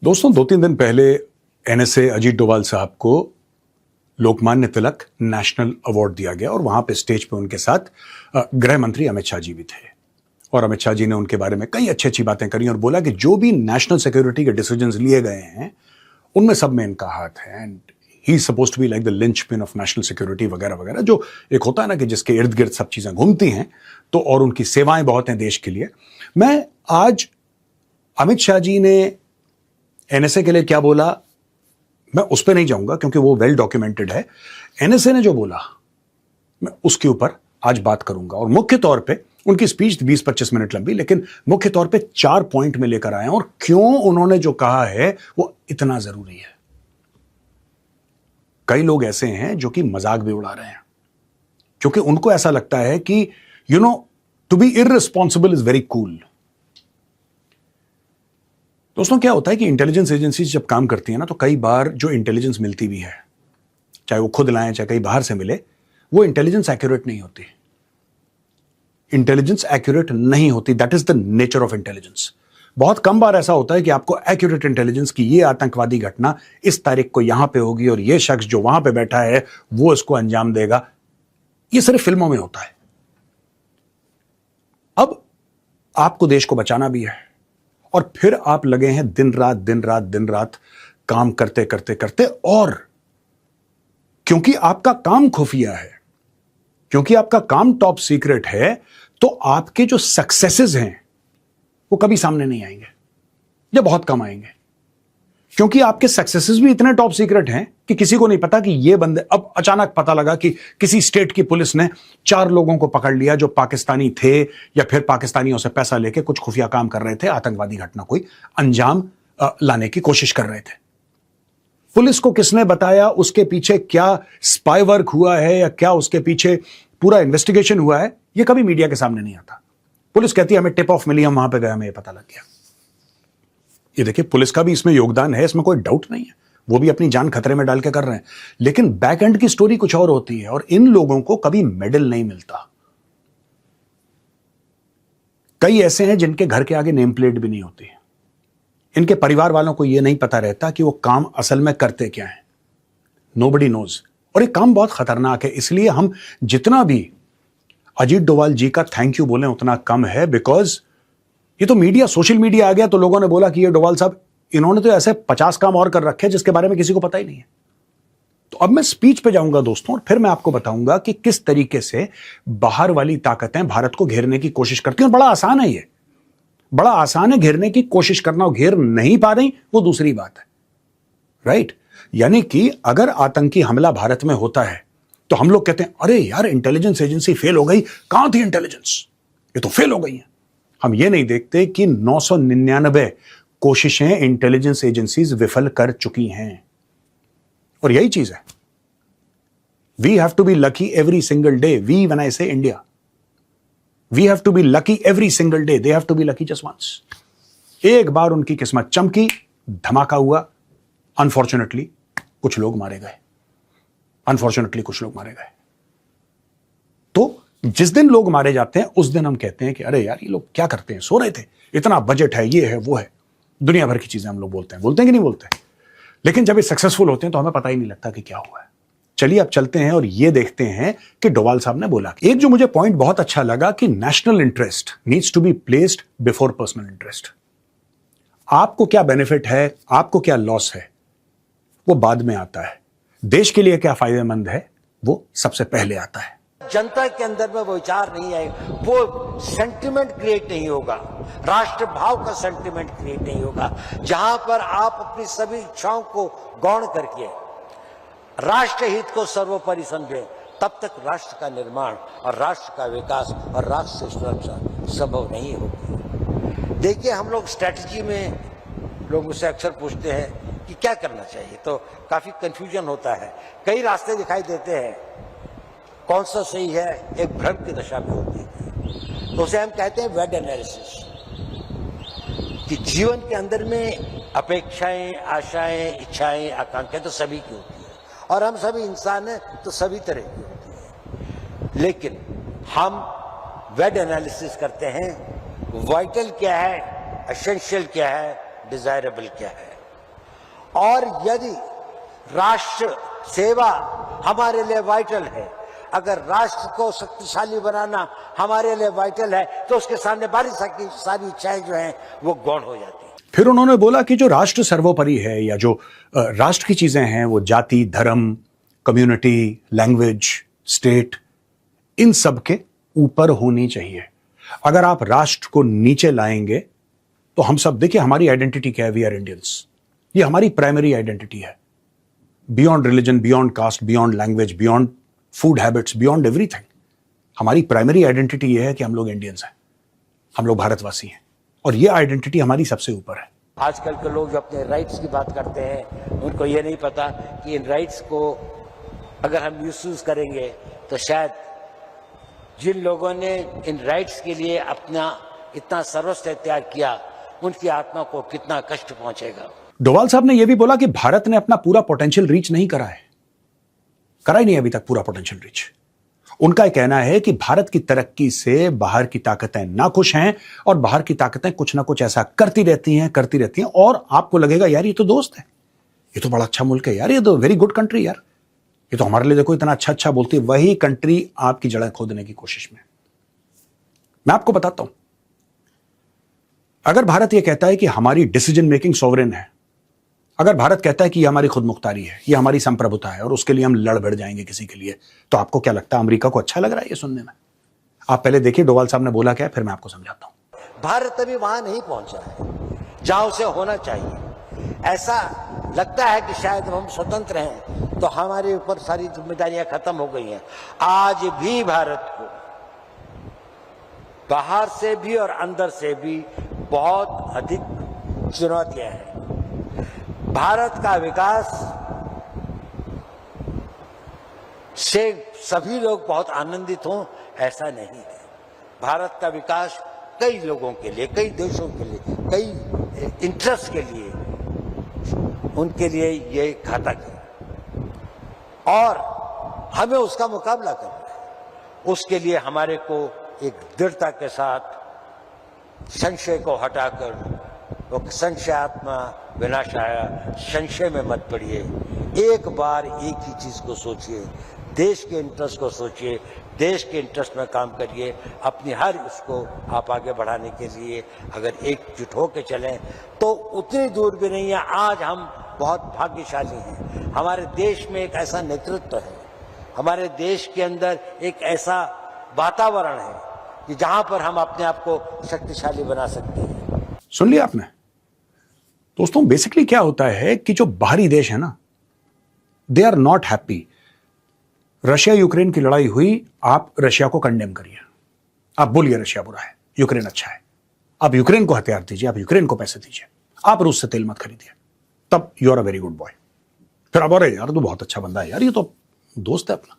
दोस्तों 2-3 दिन पहले एनएसए अजीत डोभाल साहब को लोकमान्य तिलक नेशनल अवार्ड दिया गया और वहां पे स्टेज पे उनके साथ गृह मंत्री अमित शाह जी भी थे। और अमित शाह जी ने उनके बारे में कई अच्छी अच्छी बातें करी और बोला कि जो भी नेशनल सिक्योरिटी के डिसीजंस लिए गए हैं उनमें सब में इनका हाथ है and he suppose to be like the linchpin of national security वगैरह वगैरह, जो एक होता है ना कि जिसके इर्द गिर्द सब चीजें घूमती हैं तो, और उनकी सेवाएं बहुत हैं देश के लिए। मैं आज अमित शाह जी ने एनएसए के लिए क्या बोला मैं उस पर नहीं जाऊंगा क्योंकि वो वेल डॉक्यूमेंटेड है। एनएसए ने जो बोला मैं उसके ऊपर आज बात करूंगा और मुख्य तौर पे उनकी स्पीच 20-25 मिनट लंबी, लेकिन मुख्य तौर पे 4 पॉइंट में लेकर आए और क्यों उन्होंने जो कहा है वो इतना जरूरी है। कई लोग ऐसे हैं जो कि मजाक भी उड़ा रहे हैं क्योंकि उनको ऐसा लगता है कि to be irresponsible is very cool. दोस्तों क्या होता है कि इंटेलिजेंस एजेंसीज जब काम करती है ना तो कई बार जो इंटेलिजेंस मिलती भी है, चाहे वो खुद लाएं चाहे कहीं बाहर से मिले, वो इंटेलिजेंस एक्यूरेट नहीं होती। इंटेलिजेंस एक्यूरेट नहीं होती, that is the nature of intelligence. बहुत कम बार ऐसा होता है कि आपको एक्यूरेट इंटेलिजेंस की ये आतंकवादी घटना इस तारीख को यहां पे होगी और ये शख्स जो वहां पे बैठा है वो इसको अंजाम देगा। ये सिर्फ फिल्मों में होता है। अब आपको देश को बचाना भी है और फिर आप लगे हैं दिन रात काम करते करते करते, और क्योंकि आपका काम खुफिया है, क्योंकि आपका काम टॉप सीक्रेट है, तो आपके जो सक्सेसेस हैं वो कभी सामने नहीं आएंगे या बहुत कम आएंगे, क्योंकि आपके सक्सेसेस भी इतने टॉप सीक्रेट हैं कि किसी को नहीं पता कि ये बंदे, अब अचानक पता लगा कि किसी स्टेट की पुलिस ने 4 लोगों को पकड़ लिया जो पाकिस्तानी थे या फिर पाकिस्तानियों से पैसा लेके कुछ खुफिया काम कर रहे थे, आतंकवादी घटना कोई अंजाम लाने की कोशिश कर रहे थे। पुलिस को किसने बताया, उसके पीछे क्या स्पाई वर्क हुआ है या क्या उसके पीछे पूरा इन्वेस्टिगेशन हुआ है, ये कभी मीडिया के सामने नहीं आता। पुलिस कहती है हमें टिप ऑफ मिली, हम वहां पे गए, हमें पता लग गया। ये देखिए पुलिस का भी इसमें योगदान है, इसमें कोई डाउट नहीं है, वो भी अपनी जान खतरे में डाल के कर रहे हैं, लेकिन बैक एंड की स्टोरी कुछ और होती है और इन लोगों को कभी मेडल नहीं मिलता। कई ऐसे हैं जिनके घर के आगे नेम प्लेट भी नहीं होती, इनके परिवार वालों को यह नहीं पता रहता कि वो काम असल में करते क्या है। Nobody knows. और ये काम बहुत खतरनाक है, इसलिए हम जितना भी अजीत डोभाल जी का थैंक यू बोलें उतना कम है, बिकॉज ये तो मीडिया, सोशल मीडिया आ गया तो लोगों ने बोला कि ये डोभाल साहब, इन्होंने तो ऐसे 50 काम और कर रखे जिसके बारे में किसी को पता ही नहीं है। तो अब मैं स्पीच पे जाऊंगा दोस्तों और फिर मैं आपको बताऊंगा कि किस तरीके से बाहर वाली ताकतें भारत को घेरने की कोशिश करती हैं। और बड़ा आसान है, ये बड़ा आसान है घेरने की कोशिश करना, और घेर नहीं पा रही वो दूसरी बात है, राइट। यानी कि अगर आतंकी हमला भारत में होता है तो हम लोग कहते हैं अरे यार इंटेलिजेंस एजेंसी फेल हो गई, कहां थी इंटेलिजेंस, ये तो फेल हो गई है। हम ये नहीं देखते कि 999 कोशिशें इंटेलिजेंस एजेंसीज विफल कर चुकी हैं। और यही चीज है, we have to be lucky every single day. We when I say India, we have to be lucky every single day, they have to be lucky just once. एक बार उनकी किस्मत चमकी, धमाका हुआ, अनफॉर्चुनेटली कुछ लोग मारे गए, अनफॉर्चुनेटली कुछ लोग मारे गए। तो जिस दिन लोग मारे जाते हैं उस दिन हम कहते हैं कि अरे यार ये लोग क्या करते हैं, सो रहे थे, इतना बजट है, ये है वो है, दुनिया भर की चीजें हम लोग बोलते हैं कि नहीं बोलते। लेकिन जब ये सक्सेसफुल होते हैं तो हमें पता ही नहीं लगता कि क्या हुआ है। चलिए अब चलते हैं और ये देखते हैं कि डोभाल साहब ने बोला। एक जो मुझे पॉइंट बहुत अच्छा लगा कि national interest needs to be placed before personal interest. आपको क्या बेनिफिट है, आपको क्या लॉस है, वो बाद में आता है। देश के लिए क्या फायदेमंद है वो सबसे पहले आता है। जनता के अंदर में वो विचार नहीं आएगा, वो सेंटिमेंट क्रिएट नहीं होगा, राष्ट्र भाव का सेंटिमेंट क्रिएट नहीं होगा, जहां पर आप अपनी सभी इच्छाओं को गौण करके राष्ट्र हित को सर्वोपरि समझे, तब तक राष्ट्र का निर्माण और राष्ट्र का विकास और राष्ट्र सुरक्षा संभव नहीं होगी। देखिए हम लोग स्ट्रैटेजी में लोग मुझसे अक्सर पूछते हैं कि क्या करना चाहिए, तो काफी कंफ्यूजन होता है, कई रास्ते दिखाई देते हैं, कौन सा सही है एक भ्रम की दशा में होती है। तो उसे हम कहते हैं वेड एनालिसिस, कि जीवन के अंदर में अपेक्षाएं, आशाएं, इच्छाएं, आकांक्षाएं तो सभी की होती है और हम सभी इंसान हैं तो सभी तरह की होती है, लेकिन हम वेड एनालिसिस करते हैं, वाइटल क्या है, एसेंशियल क्या है, डिजायरेबल क्या है। और यदि राष्ट्र सेवा हमारे लिए वाइटल है, अगर राष्ट्र को शक्तिशाली बनाना हमारे लिए वाइटल है, तो उसके सामने सारी इच्छाएं जो हैं वो गौण हो जाती हैं। फिर उन्होंने बोला कि जो राष्ट्र सर्वोपरि है या जो राष्ट्र की चीजें हैं वो जाति, धर्म, कम्युनिटी, लैंग्वेज, स्टेट, इन सब के ऊपर होनी चाहिए। अगर आप राष्ट्र को नीचे लाएंगे तो हम सब, देखिए हमारी आइडेंटिटी क्या है, वी आर इंडियंस, ये हमारी प्राइमरी आइडेंटिटी है, beyond religion, beyond caste, beyond language, beyond food habits, beyond everything. हमारी प्राइमरी आइडेंटिटी ये है कि हम लोग इंडियंस हैं, हम लोग भारतवासी हैं, और ये आइडेंटिटी हमारी सबसे ऊपर है। आजकल के लोग जो अपने राइट्स की बात करते हैं, उनको ये नहीं पता कि इन राइट्स को अगर हम मिसयूज करेंगे तो शायद जिन लोगों ने इन राइट्स के लिए अपना इतना सर्वस्व त्याग किया, उनकी आत्मा को कितना कष्ट पहुंचेगा। डोवाल साहब ने यह भी बोला कि भारत ने अपना पूरा पोटेंशियल रीच नहीं करा है, करा ही नहीं अभी तक पूरा पोटेंशियल रीच। उनका कहना है कि भारत की तरक्की से बाहर की ताकतें नाखुश हैं और बाहर की ताकतें कुछ ना कुछ ऐसा करती रहती हैं और आपको लगेगा यार ये तो दोस्त है, ये तो बड़ा अच्छा मुल्क है यार, ये तो वेरी गुड कंट्री यार, ये तो हमारे लिए देखो इतना अच्छा अच्छा बोलती है। वही कंट्री आपकी जड़ें खोदने की कोशिश में। मैं आपको बताता हूं, अगर भारत यह कहता है कि हमारी डिसीजन मेकिंग सॉवरेन है, अगर भारत कहता है कि यह हमारी खुद मुख्तारी है, यह हमारी संप्रभुता है और उसके लिए हम लड़ बढ़ जाएंगे किसी के लिए, तो आपको क्या लगता है अमेरिका को अच्छा लग रहा है ये सुनने में? आप पहले देखिए डोवाल साहब ने बोला क्या है, फिर मैं आपको समझाता हूं। भारत अभी वहां नहीं पहुंचा है जहां उसे होना चाहिए। ऐसा लगता है कि शायद हम स्वतंत्र हैं तो हमारे ऊपर सारी जिम्मेदारियां खत्म हो गई हैं। आज भी भारत को बाहर से भी और अंदर से भी बहुत अधिक चुनौतियां हैं। भारत का विकास से सभी लोग बहुत आनंदित हों ऐसा नहीं है। भारत का विकास कई लोगों के लिए, कई देशों के लिए, कई इंटरेस्ट के लिए, उनके लिए ये घातक है और हमें उसका मुकाबला करना है। उसके लिए हमारे को एक दृढ़ता के साथ संशय को हटाकर, वो संशयात्मा विनाशाय, संशय में मत पड़िए। एक बार एक ही चीज को सोचिए, देश के इंटरेस्ट को सोचिए, देश के इंटरेस्ट में काम करिए। अपनी हर उसको आप आगे बढ़ाने के लिए अगर एकजुट होकर चलें तो उतनी दूर भी नहीं है। आज हम बहुत भाग्यशाली हैं, हमारे देश में एक ऐसा नेतृत्व है, हमारे देश के अंदर एक ऐसा वातावरण है कि जहां पर हम अपने आप को शक्तिशाली बना सकते हैं। सुन लिया आपने दोस्तों? बेसिकली क्या होता है कि जो बाहरी देश है ना, they are not happy. Russia Ukraine की लड़ाई हुई, आप रशिया को कंडेम करिए, आप बोलिए रशिया बुरा है, यूक्रेन अच्छा है, आप यूक्रेन को हथियार दीजिए, आप यूक्रेन को पैसे दीजिए, आप रूस से तेल मत खरीदिए, तब you are a very good boy. फिर अब अरे यार तू बहुत अच्छा बंदा है यार, ये तो दोस्त है अपना।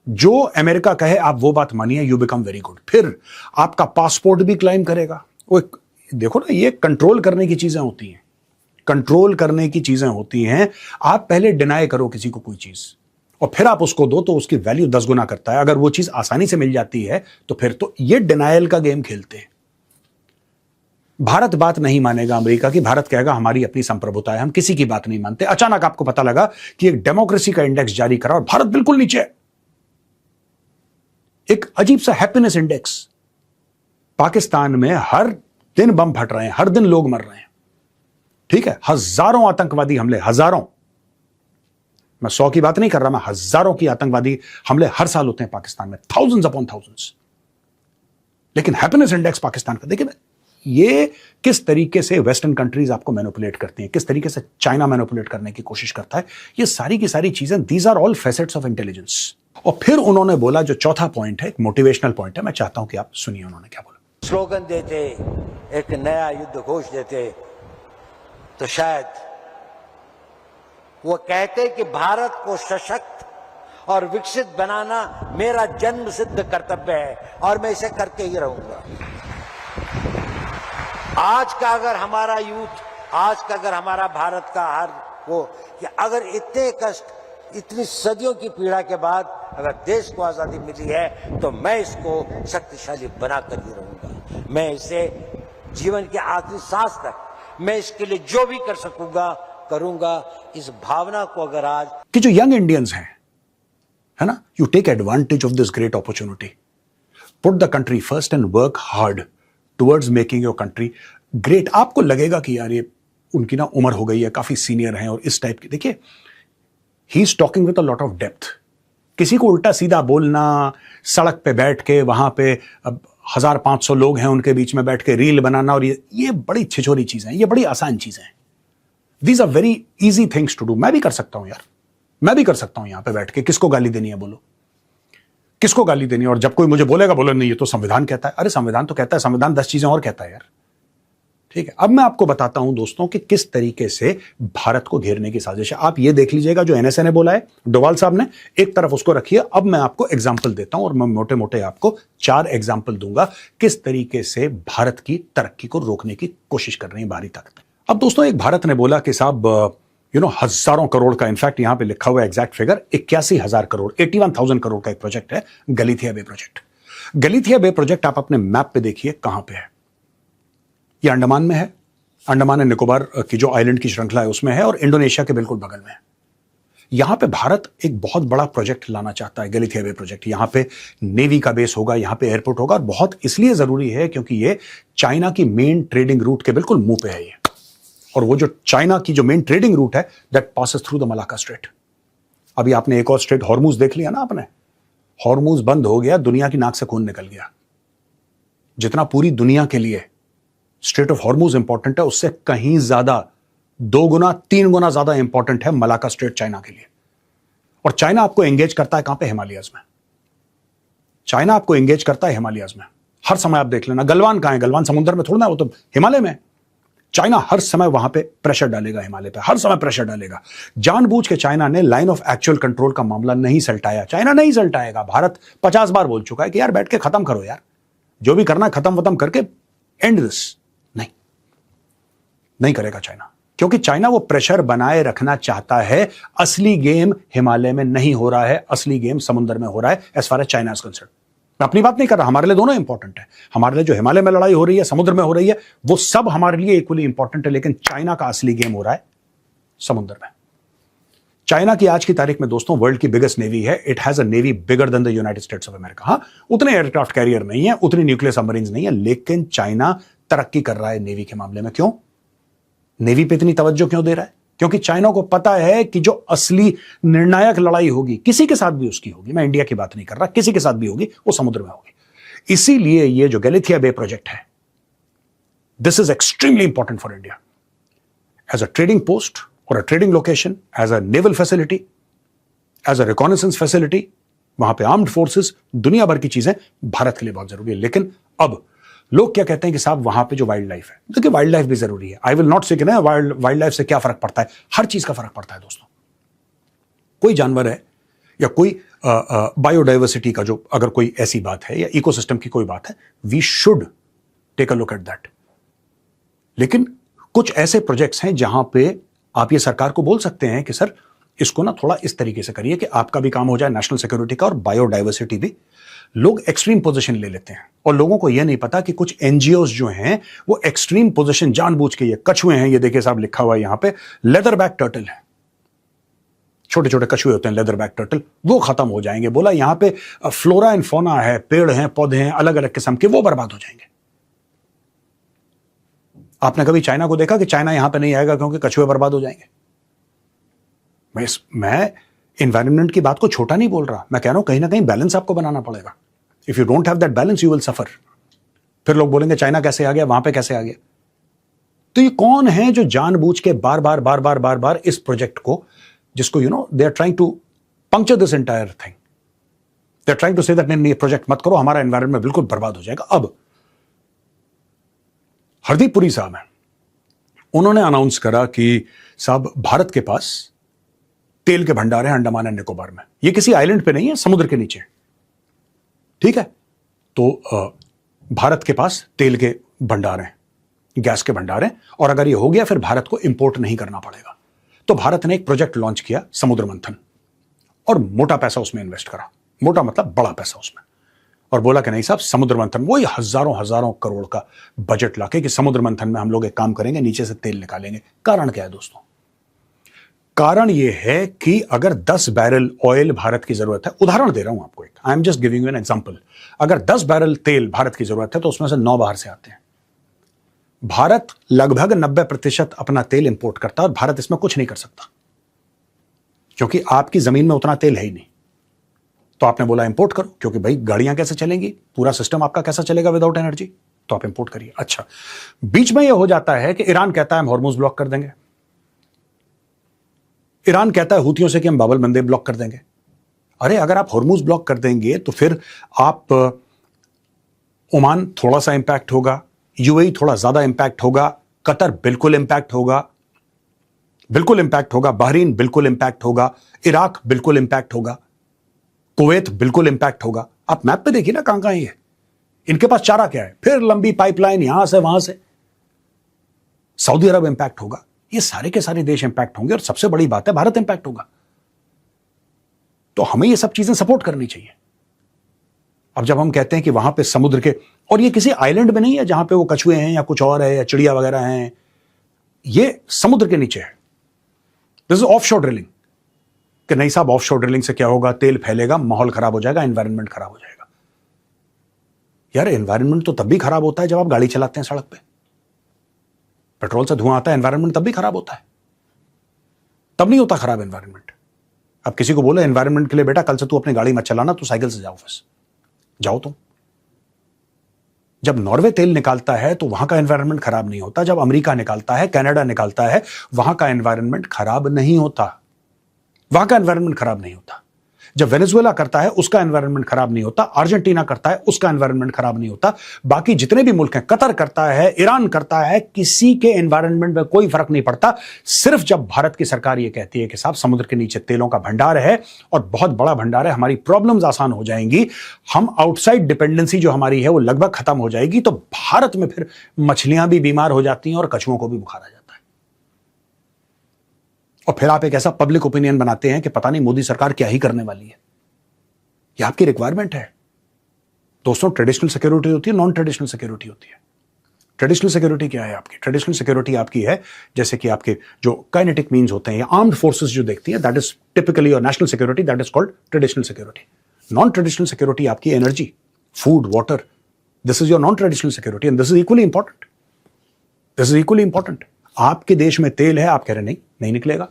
जो अमेरिका कहे आप वो बात मानिए, यू बिकम वेरी गुड। फिर आपका पासपोर्ट भी क्लाइम करेगा। वो देखो ना, ये कंट्रोल करने की चीजें होती हैं, कंट्रोल करने की चीजें होती हैं। आप पहले डिनाई करो किसी को कोई चीज और फिर आप उसको दो तो उसकी वैल्यू 10 गुना करता है। अगर वो चीज आसानी से मिल जाती है तो फिर तो ये डिनायल का गेम खेलते हैं। भारत बात नहीं मानेगा अमेरिका की, भारत कहेगा हमारी अपनी संप्रभुता है, हम किसी की बात नहीं मानते। अचानक आपको पता लगा कि एक डेमोक्रेसी का इंडेक्स जारी करा और भारत बिल्कुल नीचे है, एक अजीब सा हैप्पीनेस इंडेक्स। पाकिस्तान में हर दिन बम फट रहे हैं, हर दिन लोग मर रहे हैं, ठीक है, हजारों आतंकवादी हमले, हजारों, मैं 100 की बात नहीं कर रहा, मैं हजारों की आतंकवादी हमले हर साल होते हैं पाकिस्तान में, थाउजेंड्स अपॉन थाउजेंड्स। लेकिन हैप्पीनेस इंडेक्स पाकिस्तान का देखिए, ये किस तरीके से वेस्टर्न कंट्रीज आपको मैनिपुलेट करती हैं, किस तरीके से चाइना मैनिपुलेट करने की कोशिश करता है, ये सारी की सारी चीजें, these are all facets of intelligence. और फिर उन्होंने बोला जो चौथा पॉइंट है, एक मोटिवेशनल पॉइंट है, मैं चाहता हूं कि आप सुनिए उन्होंने क्या बोला। स्लोगन देते, एक नया युद्ध घोष देते तो शायद वो कहते कि भारत को सशक्त और विकसित बनाना मेरा जन्म सिद्ध कर्तव्य है और मैं इसे करके ही रहूंगा। आज का अगर हमारा यूथ, आज का अगर हमारा भारत का हर वो, कि अगर इतने कष्ट, इतनी सदियों की पीड़ा के बाद अगर देश को आजादी मिली है तो मैं इसको शक्तिशाली बनाकर ही रहूंगा। मैं इसे जीवन के आखिरी सांस तक मैं इसके लिए जो भी कर सकूंगा करूंगा। इस भावना को अगर आज कि जो यंग इंडियंस हैं, है ना, you take advantage of this great opportunity, put the country first and work hard towards making your country great. आपको लगेगा कि यार ये उनकी ना उम्र हो गई है, काफी सीनियर हैं और इस टाइप की, देखिए he is talking with a lot of depth. किसी को उल्टा सीधा बोलना, सड़क पे बैठ के वहां पे 1500 लोग हैं उनके बीच में बैठ के रील बनाना, और ये बड़ी छिछोरी चीजें हैं, ये बड़ी आसान चीजें हैं। These are very easy things to do. मैं भी कर सकता हूं यार, मैं भी कर सकता हूं यहां पे बैठ के। किसको गाली देनी है बोलो, किसको गाली देनी है? और जब कोई मुझे बोलेगा, बोलो नहीं ये तो संविधान कहता है। अरे संविधान तो कहता है, संविधान 10 चीजें और कहता है यार। ठीक है, अब मैं आपको बताता हूं दोस्तों कि किस तरीके से भारत को घेरने की साजिश है। आप ये देख लीजिएगा जो एनएसए ने बोला है, डोवाल साहब ने, एक तरफ उसको रखिए। अब मैं आपको एग्जाम्पल देता हूं और मैं मोटे मोटे आपको 4 एग्जाम्पल दूंगा किस तरीके से भारत की तरक्की को रोकने की कोशिश कर रही है बाहरी ताकत। अब दोस्तों एक भारत ने बोला कि साहब हजारों करोड़ का, इनफैक्ट यहां पे लिखा हुआ एग्जैक्ट फिगर 81,000 करोड़, 81,000 करोड़ का एक प्रोजेक्ट है गलीथिया बे प्रोजेक्ट। गलीथिया बे प्रोजेक्ट आप अपने मैप पे देखिए कहां पे है। ये अंडमान में है, अंडमान एंड निकोबार की जो आइलैंड की श्रृंखला है उसमें है, और इंडोनेशिया के बिल्कुल बगल में है। यहां पे भारत एक बहुत बड़ा प्रोजेक्ट लाना चाहता है, गलीथिया बे प्रोजेक्ट। यहां पे नेवी का बेस होगा, यहां पे एयरपोर्ट होगा, और बहुत इसलिए जरूरी है क्योंकि ये चाइना की मेन ट्रेडिंग रूट के बिल्कुल मुंह पे है ये। और वो जो चाइना की जो मेन ट्रेडिंग रूट है that passes through the Malacca straight. अभी आपने एक और स्ट्रेट हॉर्मूज देख लिया ना आपने, हॉर्मूज बंद हो गया, दुनिया की नाक से खून निकल गया। जितना पूरी दुनिया के लिए स्ट्रेट ऑफ हॉर्मूज इंपॉर्टेंट है, उससे कहीं ज्यादा, 2 गुना 3 गुना ज्यादा इंपॉर्टेंट है मलाक्का स्ट्रेट चाइना के लिए। और चाइना आपको एंगेज करता है कहां पे? हिमालयस में। चाइना आपको एंगेज करता है हिमालयस में हर समय। आप देख लेना, गलवान कहां है? गलवान समुद्र में थोड़ा ना, वो तो हिमालय में। चाइना हर समय वहां पे प्रेशर डालेगा, हिमालय पे हर समय प्रेशर डालेगा। जानबूझ के चाइना ने लाइन ऑफ एक्चुअल कंट्रोल का मामला नहीं सलटाया। चाइना नहीं सलटाएगा। भारत 50 बार बोल चुका है कि यार बैठ के खत्म करो यार, जो भी करना है खत्म वतम करके एंड दिस। नहीं करेगा चाइना, क्योंकि चाइना वो प्रेशर बनाए रखना चाहता है। असली गेम हिमालय में नहीं हो रहा है, असली गेम समुद्र में हो रहा है as far as China is concern. मैं अपनी बात नहीं कर रहा, हमारे लिए दोनों इंपॉर्टेंट है। हमारे लिए जो हिमालय में लड़ाई हो रही है, समुद्र में हो रही है, वो सब हमारे लिए इक्वली इंपॉर्टेंट है, लेकिन चाइना का असली गेम हो रहा है समुद्र में। चाइना की आज की तारीख में दोस्तों वर्ल्ड की बिगेस्ट नेवी है। It has a navy bigger than the United states of America. हाँ, उतने एयरक्राफ्ट कैरियर नहीं है, उतनी न्यूक्लियर सबमरीन्स नहीं है, लेकिन चाइना तरक्की कर रहा है नेवी के मामले में। क्यों? नेवी पे इतनी तवज्जो क्यों दे रहा है? क्योंकि चाइना को पता है कि जो असली निर्णायक लड़ाई होगी, किसी के साथ भी उसकी होगी, मैं इंडिया की बात नहीं कर रहा, किसी के साथ भी होगी, वो समुद्र में होगी। इसीलिए ये जो गलीथिया बे प्रोजेक्ट है, this is extremely important for India as a trading post और a trading location, as a naval facility, as a reconnaissance facility. वहां पे आर्म्ड फोर्सेस, दुनिया भर की चीजें भारत के लिए बहुत जरूरी है। लेकिन अब लोग क्या कहते हैं कि साहब वहां पे जो वाइल्ड लाइफ है, देखिए वाइल्ड लाइफ भी जरूरी है। आई विल नॉट से कि ना वाइल्ड लाइफ से क्या फर्क पड़ता है, हर चीज का फर्क पड़ता है दोस्तों। कोई जानवर है या कोई बायोडाइवर्सिटी का जो अगर कोई ऐसी बात है या इकोसिस्टम की कोई बात है, we should take a look at that. लेकिन कुछ ऐसे प्रोजेक्ट्स हैं जहां पे आप ये सरकार को बोल सकते हैं कि सर इसको ना थोड़ा इस तरीके से करिए कि आपका भी काम हो जाए, नेशनल सिक्योरिटी का और बायोडाइवर्सिटी भी। लोग एक्सट्रीम पोजीशन ले लेते हैं और लोगों को यह नहीं पता कि कुछ एनजीओज जो हैं वो एक्सट्रीम पोजीशन जानबूझ के, ये कछुए हैं, ये देखिए साहब लिखा हुआ है यहां पे, लेदर बैक टर्टल है, छोटे छोटे कछुए होते हैं लेदर बैक टर्टल, वो खत्म हो जाएंगे। बोला यहां पे फ्लोरा एंड फोना है, पेड़ हैं, पौधे हैं अलग अलग किस्म के, वो बर्बाद हो जाएंगे। आपने कभी चाइना को देखा कि चाइना यहां पे नहीं आएगा क्योंकि कछुए बर्बाद हो जाएंगे? मैं एनवायरनमेंट की बात को छोटा नहीं बोल रहा, मैं कह रहा हूं कहीं ना कहीं बैलेंस आपको बनाना पड़ेगा। If you don't have that balance you will suffer. फिर लोग बोलेंगे चाइना कैसे आ गया, वहां पे कैसे आ गया। तो ये कौन है जो जानबूझ के बार बार बार बार बार बार इस प्रोजेक्ट को, जिसको they are trying to puncture this entire thing, they are trying to say that नहीं ये प्रोजेक्ट मत करो, हमारा एनवायरनमेंट बिल्कुल बर्बाद हो जाएगा। अब हरदीप पुरी साहब हैं, उन्होंने अनाउंस करा कि साहब भारत के पास तेल के भंडार हैं अंडमान एंड निकोबार में। ये किसी आइलैंड पे नहीं है, समुद्र के नीचे, ठीक है। तो भारत के पास तेल के भंडार हैं, गैस के भंडार हैं, और अगर ये हो गया फिर भारत को इंपोर्ट नहीं करना पड़ेगा। तो भारत ने एक प्रोजेक्ट लॉन्च किया, समुद्र मंथन, और मोटा पैसा उसमें इन्वेस्ट करा। मोटा मतलब बड़ा पैसा उसमें। और बोला कि नहीं साहब समुद्र मंथन, वही हजारों हजारों करोड़ का बजट लाके कि समुद्र मंथन में हम लोग एक काम करेंगे, नीचे से तेल निकालेंगे। कारण क्या है दोस्तों? कारण यह है कि अगर 10 बैरल ऑयल भारत की जरूरत है, उदाहरण दे रहा हूं आपको, एक I am just giving you an example, अगर 10 बैरल तेल भारत की जरूरत है तो उसमें से 9 बाहर से आते हैं। भारत लगभग 90% अपना तेल इंपोर्ट करता है और भारत इसमें कुछ नहीं कर सकता, क्योंकि आपकी जमीन में उतना तेल है ही नहीं। तो आपने बोला इंपोर्ट करो, क्योंकि भाई गाड़ियां कैसे चलेंगी, पूरा सिस्टम आपका कैसा चलेगा विदाउट एनर्जी, तो आप इंपोर्ट करिए। अच्छा, बीच में यह हो जाता है कि ईरान कहता है हम हॉर्मुज ब्लॉक कर देंगे, ईरान कहता है हूथियों से कि हम बाबल मंदेब ब्लॉक कर देंगे। अरे अगर आप हॉर्मुज ब्लॉक कर देंगे तो फिर आप ओमान थोड़ा सा इंपैक्ट होगा, यूएई थोड़ा ज्यादा इंपैक्ट होगा, कतर बिल्कुल इंपैक्ट होगा, बिल्कुल इंपैक्ट होगा, बहरीन बिल्कुल इंपैक्ट होगा, इराक बिल्कुल इंपैक्ट होगा, कुवैत बिल्कुल इंपैक्ट होगा। आप मैप पे देखिए ना कहां कहां ये, इनके पास चारा क्या है, फिर लंबी पाइपलाइन यहां से वहां से। सऊदी अरब इंपैक्ट होगा, ये सारे के सारे देश इंपैक्ट होंगे और सबसे बड़ी बात है भारत इंपैक्ट होगा। तो हमें ये सब चीजें सपोर्ट करनी चाहिए। अब जब हम कहते हैं कि वहां पे समुद्र के, और ये किसी आइलैंड में नहीं है जहां पे वो कछुए हैं या कुछ और है या चिड़िया वगैरह हैं, ये समुद्र के नीचे है। This is offshore drilling. कि नहीं साहब ऑफशोर ड्रिलिंग से क्या होगा, तेल फैलेगा, माहौल खराब हो जाएगा, एनवायरनमेंट खराब हो जाएगा। यार एनवायरनमेंट तो तब भी खराब होता है जब आप गाड़ी चलाते हैं सड़क पे, पेट्रोल से धुआं आता है, एनवायरनमेंट तब भी खराब होता है, तब नहीं होता खराब एनवायरनमेंट। अब किसी को बोलो एनवायरनमेंट के लिए बेटा कल से तू अपनी गाड़ी मत चलाना, तू साइकिल से जाओ, बस जाओ तुम। जब नॉर्वे तेल निकालता है तो वहां का एनवायरनमेंट खराब नहीं होता, जब अमेरिका निकालता है, कनाडा निकालता है, वहां का एनवायरनमेंट खराब नहीं होता, वहां का एनवायरनमेंट खराब नहीं होता। जब वेनेजुएला करता है उसका एनवायरनमेंट खराब नहीं होता, अर्जेंटीना करता है उसका एनवायरनमेंट खराब नहीं होता, बाकी जितने भी मुल्क हैं, कतर करता है, ईरान करता है, किसी के एनवायरनमेंट में कोई फर्क नहीं पड़ता। सिर्फ जब भारत की सरकार ये कहती है कि साहब समुद्र के नीचे तेलों का भंडार है और बहुत बड़ा भंडार है, हमारी प्रॉब्लम्स आसान हो जाएंगी, हम आउटसाइड डिपेंडेंसी जो हमारी है वो लगभग खत्म हो जाएगी, तो भारत में फिर मछलियां भी बीमार हो जाती हैं और कछुओं को भी बुखार आ जाता है। और फिर आप एक ऐसा पब्लिक ओपिनियन बनाते हैं कि पता नहीं मोदी सरकार क्या ही करने वाली है। यह आपकी रिक्वायरमेंट है दोस्तों। ट्रेडिशनल सिक्योरिटी होती है, नॉन ट्रेडिशनल सिक्योरिटी होती है। ट्रेडिशनल सिक्योरिटी क्या है आपकी? ट्रेडिशनल सिक्योरिटी आपकी है जैसे कि आपके जो काइनेटिक मीन्स होते हैं या आर्म्ड फोर्सेस जो देखती है, that is typically your national security, that is called traditional security. Non traditional security आपकी energy, food, water, this is your non traditional security and this is equally important. This is equally important. आपके देश में तेल है, आप कह रहे नहीं निकलेगा,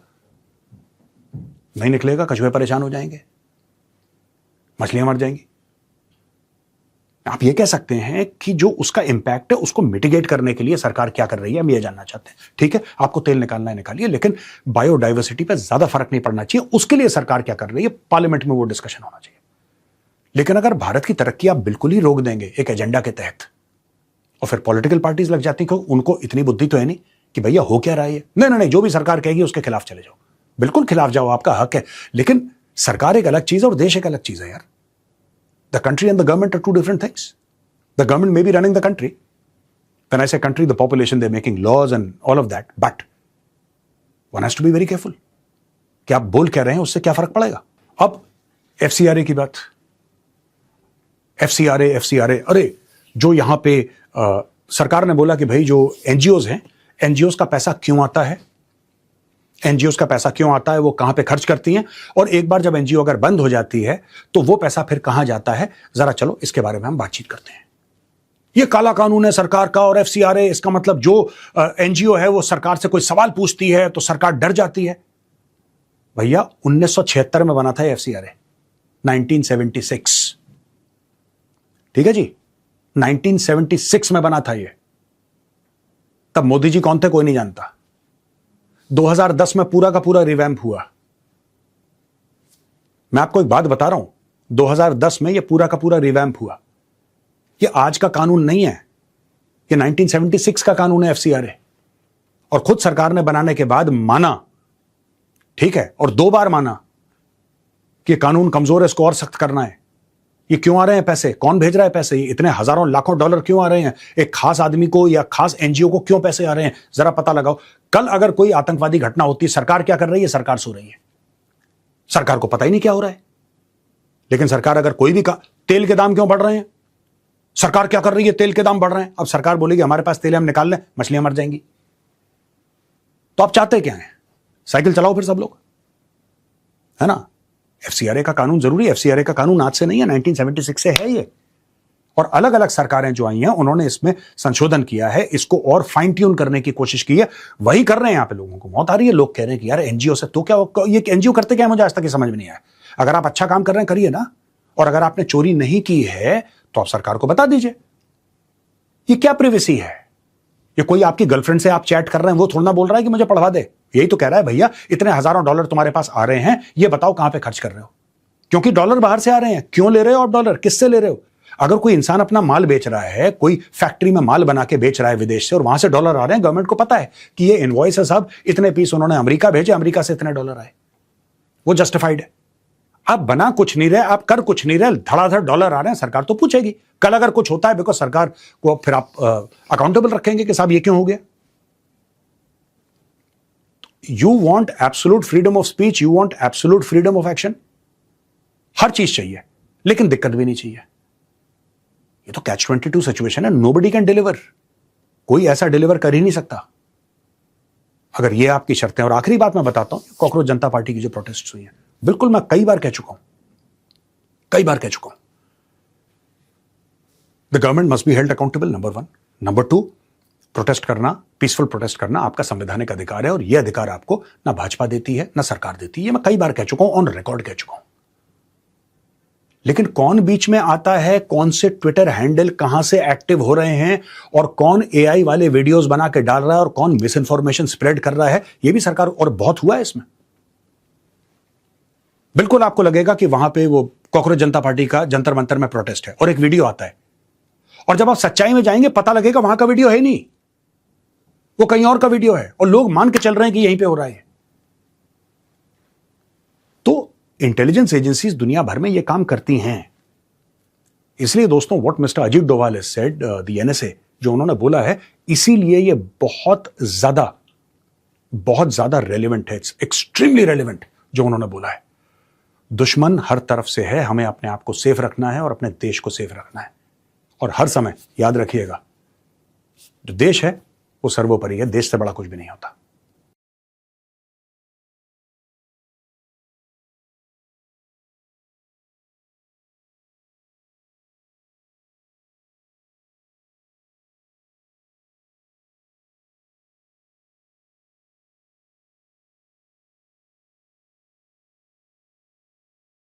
नहीं निकलेगा, कछुए परेशान हो जाएंगे, मछलियां मर जाएंगी। आप ये कह सकते हैं कि जो उसका इंपैक्ट है उसको मिटिगेट करने के लिए सरकार क्या कर रही है, हम ये जानना चाहते हैं। ठीक है, आपको तेल निकालना है निकालिए, लेकिन बायोडाइवर्सिटी पे ज्यादा फर्क नहीं पड़ना चाहिए, उसके लिए सरकार क्या कर रही है, पार्लियामेंट में वो डिस्कशन होना चाहिए। लेकिन अगर भारत की तरक्की आप बिल्कुल ही रोक देंगे एक एजेंडा के तहत, और फिर पॉलिटिकल पार्टीज लग जाती हैं, उनको इतनी बुद्धि तो है नहीं कि भैया हो क्या रहा है, नहीं, जो भी सरकार कहेगी उसके खिलाफ चले जाओ। बिल्कुल खिलाफ जाओ, आपका हक है, लेकिन सरकार एक अलग चीज है और देश एक अलग चीज है यार। The country and the government are two different things. The government may be running the country. When I say country, the population, they're making laws and all of that. But one has to be very careful. कि आप बोल क्या रहे हैं उससे क्या फर्क पड़ेगा। अब FCRA की बात, FCRA, अरे जो यहां पे सरकार ने बोला कि भाई जो NGOs हैं, NGOs का पैसा क्यों आता है, एनजीओ का पैसा क्यों आता है, वो कहां पे खर्च करती हैं, और एक बार जब एनजीओ अगर बंद हो जाती है तो वो पैसा फिर कहां जाता है, जरा चलो इसके बारे में हम बातचीत करते हैं। ये काला कानून है सरकार का और FCRA, इसका मतलब जो एनजीओ है वो सरकार से कोई सवाल पूछती है तो सरकार डर जाती है। भैया 1976 में बना था FCRA, 1976, ठीक है जी, 1976 में बना था ये। तब मोदी जी कौन थे कोई नहीं जानता। 2010 में पूरा का पूरा रिवैम्प हुआ। मैं आपको एक बात बता रहा हूं, 2010 में ये पूरा का पूरा रिवैम्प हुआ। ये आज का कानून नहीं है, ये 1976 का कानून है FCRA, और खुद सरकार ने बनाने के बाद माना, ठीक है, और 2 बार माना कि कानून कमजोर है, इसको और सख्त करना है। ये क्यों आ रहे हैं पैसे, कौन भेज रहा है पैसे, ये इतने हजारों लाखों डॉलर क्यों आ रहे हैं, एक खास आदमी को या खास एनजीओ को क्यों पैसे आ रहे हैं, जरा पता लगाओ। कल अगर कोई आतंकवादी घटना होती, सरकार क्या कर रही है, सरकार सो रही है, सरकार को पता ही नहीं क्या हो रहा है। लेकिन सरकार अगर कोई भी तेल के दाम क्यों बढ़ रहे हैं, सरकार क्या कर रही है, तेल के दाम बढ़ रहे हैं, अब सरकार बोलेगी हमारे पास तेल है, हम निकाल लें, मछलियां मर जाएंगी। तो आप चाहते क्या है? साइकिल चलाओ फिर सब लोग, है ना। एफसीआरए का कानून जरूरी है। एफसीआरए का कानून आज से नहीं है, 1976 से है ये। और अलग अलग सरकारें जो आई हैं उन्होंने इसमें संशोधन किया है, इसको और फाइन ट्यून करने की कोशिश की है। वही कर रहे हैं। यहां पे लोगों को मौत आ रही है, लोग कह रहे हैं कि यार एनजीओ से तो क्या, ये एनजीओ करते क्या है, मुझे आज तक ये समझ में नहीं आया। अगर आप अच्छा काम कर रहे हैं करिए ना, और अगर आपने चोरी नहीं की है तो आप सरकार को बता दीजिए। ये क्या प्रिवेसी है? ये कोई आपकी गर्लफ्रेंड से आप चैट कर रहे हैं, वो थोड़ा ना बोल रहा है कि मुझे पढ़वा दे। यही तो कह रहा है भैया इतने हजारों डॉलर तुम्हारे पास आ रहे हैं, ये बताओ कहां पे खर्च कर रहे हो। क्योंकि डॉलर बाहर से आ रहे हैं। क्यों ले रहे हो आप डॉलर, किससे ले रहे हो? अगर कोई इंसान अपना माल बेच रहा है, कोई फैक्ट्री में माल बना के बेच रहा है विदेश से, और वहां से डॉलर आ रहे हैं, गवर्नमेंट को पता है कि ये इनवॉइस है साहब, इतने पीस उन्होंने अमेरिका भेजे, अमेरिका से इतने डॉलर आए, वो जस्टिफाइड है। आप बना कुछ नहीं रहे, आप कर कुछ नहीं रहे, धड़ाधड़ डॉलर आ रहे हैं, सरकार तो पूछेगी। कल अगर कुछ होता है बिकॉज सरकार को फिर आप अकाउंटेबल रखेंगे कि साहब ये क्यों हो गया। You want absolute freedom of speech, you want absolute freedom of action, हर चीज चाहिए, लेकिन दिक्कत भी नहीं चाहिए। ये तो कैच 22 सिचुएशन है। नोबडी कैन डिलीवर, कोई ऐसा डिलीवर कर ही नहीं सकता अगर ये आपकी शर्तें। और आखिरी बात मैं बताता हूं, कॉकरोच जनता पार्टी की जो प्रोटेस्ट हुई है, बिल्कुल मैं कई बार कह चुका हूं, the government must be held accountable, number 1। Number 2, protest करना, पीसफुल प्रोटेस्ट करना आपका संवैधानिक अधिकार है, और यह अधिकार आपको ना भाजपा देती है ना सरकार देती है। ये मैं कई बार कह चुका हूं, ऑन रिकॉर्ड कह चुका हूं। लेकिन कौन बीच में आता है, कौन से ट्विटर हैंडल कहां से एक्टिव हो रहे हैं, और कौन एआई वाले वीडियोस बना के डाल रहा है, और कौन मिस इंफॉर्मेशन स्प्रेड कर रहा है, यह भी सरकार, और बहुत हुआ है इसमें। बिल्कुल आपको लगेगा कि वहां पे वो कॉकरोच जनता पार्टी का जंतर मंतर में प्रोटेस्ट है और एक वीडियो आता है, और जब आप सच्चाई में जाएंगे पता लगेगा वहां का वीडियो है नहीं, वो कहीं और का वीडियो है, और लोग मान के चल रहे हैं कि यहीं पे हो रहा है। तो इंटेलिजेंस एजेंसीज दुनिया भर में ये काम करती हैं। इसलिए दोस्तों, what mister Ajit Doval has said, the NSA, जो उन्होंने बोला है, इसीलिए ये बहुत ज्यादा रेलेवेंट है। इट्स एक्सट्रीमली रेलेवेंट जो उन्होंने बोला है। दुश्मन हर तरफ से है, हमें अपने आप को सेफ रखना है और अपने देश को सेफ रखना है। और हर समय याद रखिएगा, जो देश है वो सर्वोपरि है, देश से बड़ा कुछ भी नहीं होता।